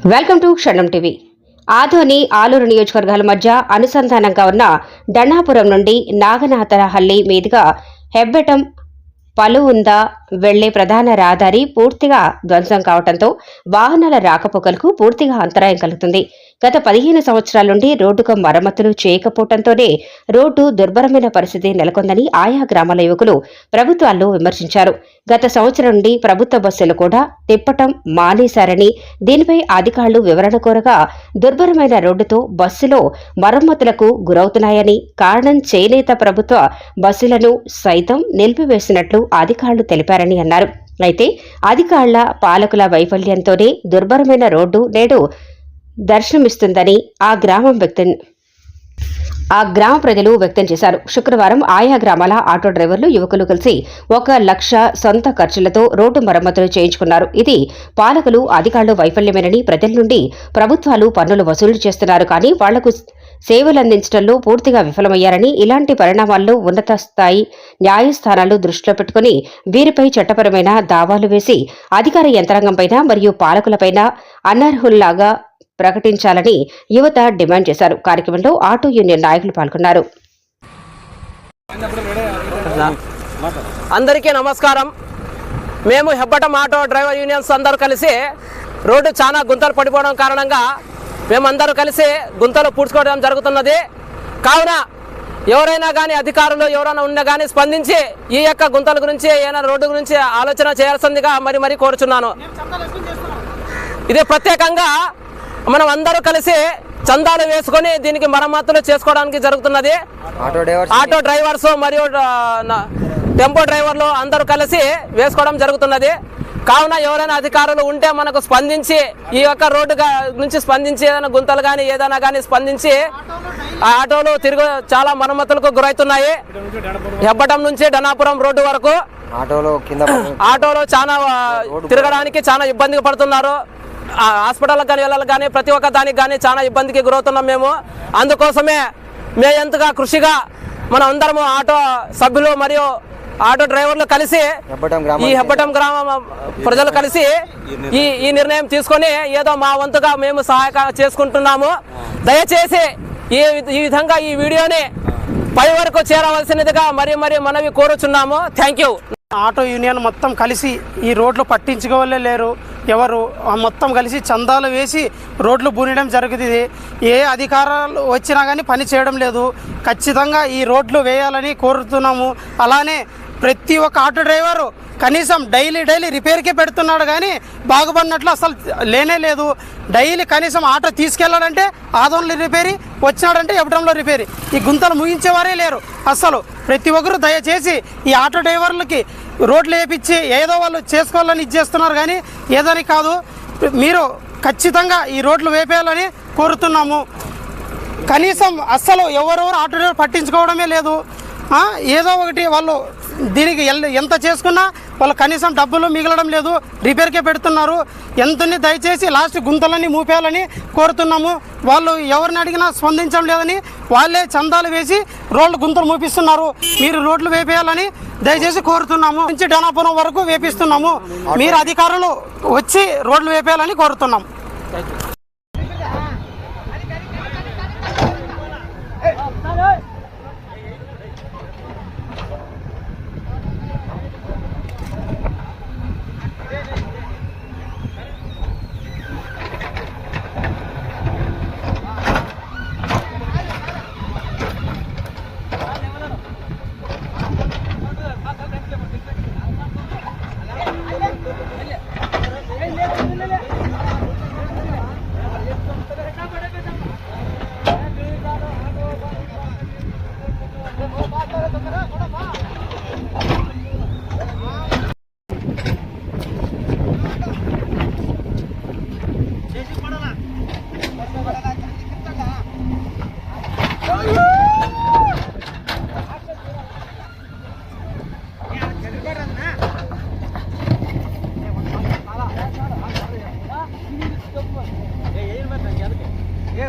Welcome to క్షణం TV. Adoni Aluru నియోజకవర్గాల మధ్య అనుసంధానంగా ఉన్న ధర్నాపురం నుండి నాగనాథహల్లి మీదుగా హెబ్బెటం పలువుంద వెళ్లే ప్రధాన రహదారి పూర్తిగా ధ్వంసం కావడంతో వాహనాల రాకపోకలకు పూర్తిగా అంతరాయం కలుగుతుంది. గత 15 సంవత్సరాల నుండి రోడ్డుకు మరమ్మతులు చేయకపోవడంతోనే రోడ్డు దుర్భరమైన పరిస్థితి నెలకొందని ఆయా గ్రామాల యువకులు ప్రభుత్వాల్లో విమర్శించారు. గత సంవత్సరం నుండి ప్రభుత్వ బస్సులు కూడా తిప్పటం మానేశారని, దీనిపై అధికారులు వివరణ కోరగా దుర్భరమైన రోడ్డుతో బస్సులో మరమ్మతులకు గురవుతున్నాయని, కారణం చేనేత ప్రభుత్వ బస్సులను సైతం నిలిపివేసినట్లు అధికారులు తెలిపారని అన్నారు. అయితే అధికారుల పాలకుల వైఫల్యంతోనే దుర్భరమైన రోడ్డు నేడు దర్శనమిస్తుందని ఆ గ్రామ ప్రజలు వ్యక్తం చేశారు. శుక్రవారం ఆయా గ్రామాల ఆటో డ్రైవర్లు, యువకులు కలిసి 1 లక్ష సొంత ఖర్చులతో రోడ్డు మరమ్మతులు చేయించుకున్నారు. ఇది పాలకులు, అధికారులు వైఫల్యమేనని, ప్రజల నుండి ప్రభుత్వాలు పన్నులు వసూలు చేస్తున్నారు కానీ వాళ్లకు సేవలందించడంలో పూర్తిగా విఫలమయ్యారని, ఇలాంటి పరిణామాల్లో ఉన్నత స్థాయి న్యాయస్థానాలు దృష్టిలో పెట్టుకుని వీరిపై చట్టపరమైన దావాలు వేసి అధికార యంత్రాంగంపైన మరియు పాలకులపైన అనర్హుల్లాగా ప్రకటించాలని యువత డిమాండ్ చేశారు. కార్యక్రమంలో ఆటో యూనియన్ నాయకులు పాల్గొన్నారు. అందరికీ నమస్కారం. మేము హెబ్బటం ఆటో డ్రైవర్ యూనియన్స్ అందరూ కలిసి రోడ్డు చాలా గుంతలు పడిపోవడం కారణంగా మేమందరూ కలిసి గుంతలు పూడ్చుకోవడం జరుగుతున్నది. కావున ఎవరైనా కానీ అధికారులు ఎవరైనా ఉన్నా కానీ స్పందించి ఈ యొక్క గుంతల గురించి, ఏమైనా రోడ్డు గురించి ఆలోచన చేయాల్సిందిగా మరి కోరుచున్నాను. ఇది ప్రత్యేకంగా మనం అందరూ కలిసి చందాలు వేసుకొని దీనికి మరమ్మతులు చేసుకోవడానికి జరుగుతున్నది. ఆటో డ్రైవర్స్ మరియు టెంపో డ్రైవర్లు అందరూ కలిసి వేసుకోవడం జరుగుతున్నది. కావున ఎవరైనా అధికారులు ఉంటే మనకు స్పందించి ఈ యొక్క రోడ్డు నుంచి స్పందించి ఏదైనా గుంతలు కానీ ఏదైనా కానీ స్పందించి ఆ ఆటోలు చాలా మరమ్మతులకు గురవుతున్నాయి. హెబ్బటం నుంచి ధనాపురం రోడ్డు వరకు ఆటోలో చాలా తిరగడానికి చాలా ఇబ్బంది పడుతున్నారు. హాస్పిటల్కి కానీ వెళ్ళాలి కానీ ప్రతి ఒక్క దానికి కానీ చాలా ఇబ్బందికి గురవుతున్నాం మేము. అందుకోసమే మేము ఎంతగా కృషిగా మనం అందరము ఆటో సభ్యులు మరియు ఆటో డ్రైవర్లు కలిసి ఈ హెబ్బటం గ్రామం ప్రజలు కలిసి ఈ నిర్ణయం తీసుకొని ఏదో మా వంతుగా మేము సహాయక చేసుకుంటున్నాము. దయచేసి ఈ విధంగా ఈ వీడియోని పై వరకు చేరవలసినదిగా మరి మనవి కోరుచున్నాము. Thank you. ఆటో యూనియన్ మొత్తం కలిసి ఈ రోడ్లు పట్టించుకోవాలే లేరు ఎవరు, మొత్తం కలిసి చందాలు వేసి రోడ్లు బూనడం జరుగుతుంది. ఏ అధికారాలు వచ్చినా కానీ పని చేయడం లేదు. ఖచ్చితంగా ఈ రోడ్లు వేయాలని కోరుతున్నాము. అలానే ప్రతి ఒక్క ఆటో డ్రైవరు కనీసం డైలీ రిపేర్కే పెడుతున్నాడు కానీ బాగుపడినట్లు అసలు లేనే లేదు. డైలీ కనీసం ఆటో తీసుకెళ్ళాడంటే ఆదోన్లో రిపేరీ, వచ్చినాడంటే ఎప్పటంలో రిపేరీ. ఈ గుంతలు ముగించేవారే లేరు అసలు. ప్రతి ఒక్కరు దయచేసి ఈ ఆటో డ్రైవర్లకి రోడ్లు వేయించి ఏదో వాళ్ళు చేసుకోవాలని ఇచ్చేస్తున్నారు కానీ ఏదని కాదు. మీరు ఖచ్చితంగా ఈ రోడ్లు వేపేయాలని కోరుతున్నాము. కనీసం అస్సలు ఎవరెవరు ఆటో డ్రైవర్ పట్టించుకోవడమే లేదు. ఏదో ఒకటి వాళ్ళు దీనికి ఎంత చేసుకున్నా వాళ్ళు కనీసం డబ్బులు మిగలడం లేదు, రిపేర్కే పెడుతున్నారు. ఎంతని దయచేసి లాస్ట్ గుంతలన్నీ మూపేయాలని కోరుతున్నాము. వాళ్ళు ఎవరిని అడిగినా స్పందించడం లేదని వాళ్ళే చందాలు వేసి రోడ్లు గుంతలు మూపిస్తున్నారు. మీరు రోడ్లు వేపేయాలని దయచేసి కోరుతున్నాము. నుంచి ధనాపురం వరకు వేపిస్తున్నాము. మీరు అధికారులు వచ్చి రోడ్లు వేపేయాలని కోరుతున్నాం. ఏ